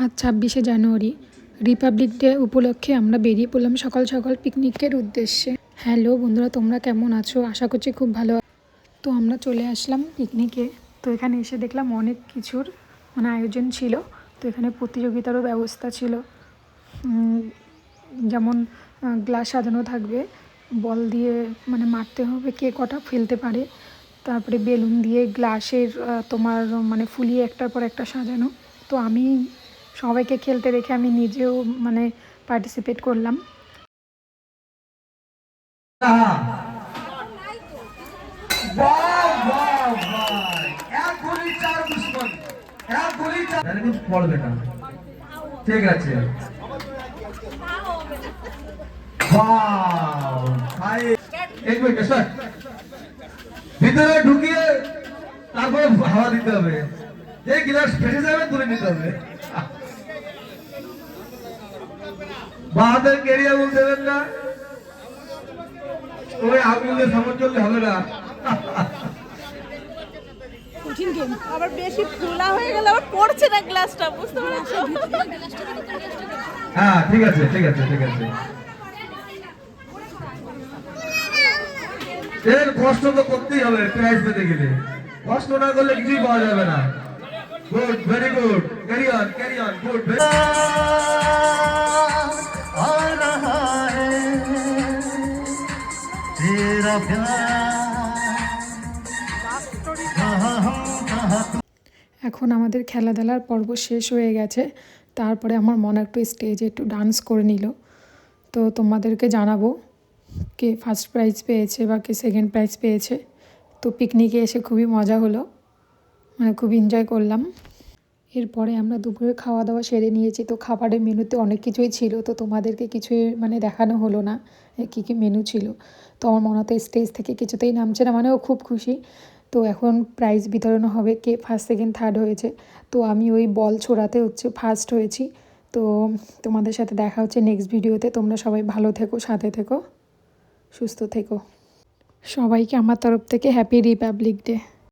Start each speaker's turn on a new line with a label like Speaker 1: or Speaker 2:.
Speaker 1: আজ 26শে জানুয়ারি Republic day উপলক্ষে আমরা বেরিয়ে পড়লাম সকাল সকাল পিকনিকের উদ্দেশ্যে। হ্যালো বন্ধুরা, তোমরা কেমন আছো? আশা করছি খুব ভালো। তো আমরা চলে আসলাম পিকনিকে। তো এখানে এসে দেখলাম অনেক কিছুর আয়োজন ছিল। তো এখানে প্রতিযোগিতারও ব্যবস্থা ছিল, যেমন গ্লাস সাজানো থাকবে, বল দিয়ে মারতে হবে কে কটা ফেলতে পারে, তারপরে বেলুন দিয়ে গ্লাসের তোমার ফুলিয়ে একটার পর একটা সাজানো। তো আমি সবাইকে খেলতে দেখে আমি নিজেও পার্টিসিপেট করলাম।
Speaker 2: ঠিক আছে, ভিতরে ঢুকিয়ে তারপরে হাওয়া দিতে হবে। এই গ্লাস ফেটে যাবে, তুলে নিতে হবে। বাহাদের কেরিয়া বল দেবেন না, ওই আগুনে সামন চললে হবে না।
Speaker 3: কঠিন গেম, আবার বেশি খোলা হয়ে গেল, আবার পড়ছে না গ্লাসটা, বুঝতে পারছো?
Speaker 2: হ্যাঁ ঠিক আছে ঠিক আছে ঠিক আছে। এর কষ্ট তো করতেই হবে প্রাইজ পেতে গেলে, কষ্ট না করলে কিছুই পাওয়া যাবে না। Good, very good, carry on, good.
Speaker 1: এখন আমাদের খেলাধুলার পর্ব শেষ হয়ে গেছে। তারপরে আমার মনে একটু স্টেজে একটু ডান্স করে নিল। তো তোমাদেরকে জানাবো কে ফার্স্ট প্রাইজ পেয়েছে বা কে সেকেন্ড প্রাইজ পেয়েছে। তো পিকনিকে এসে খুবই মজা হলো, খুব এনজয় করলাম। এরপরে আমরা দুপুরে খাওয়া দাওয়া সেরে নিয়েছি। তো খাবারের মেনুতে অনেক কিছুই ছিল, তো তোমাদেরকে কিছুই দেখানো হলো না কী কী মেনু ছিল। তো আমার মনে হতো স্টেজ থেকে কিছুতেই নামছে না, ও খুব খুশি। তো এখন প্রাইজ বিতরণ হবে, কে ফার্স্ট সেকেন্ড থার্ড হয়েছে। তো আমি ওই বল ছোড়াতে ফার্স্ট হয়েছি। তো তোমাদের সাথে দেখা হচ্ছে নেক্সট ভিডিওতে। তোমরা সবাই ভালো থেকো, সাথে থেকো, সুস্থ থেকো। সবাইকে আমার তরফ থেকে হ্যাপি রিপাবলিক ডে।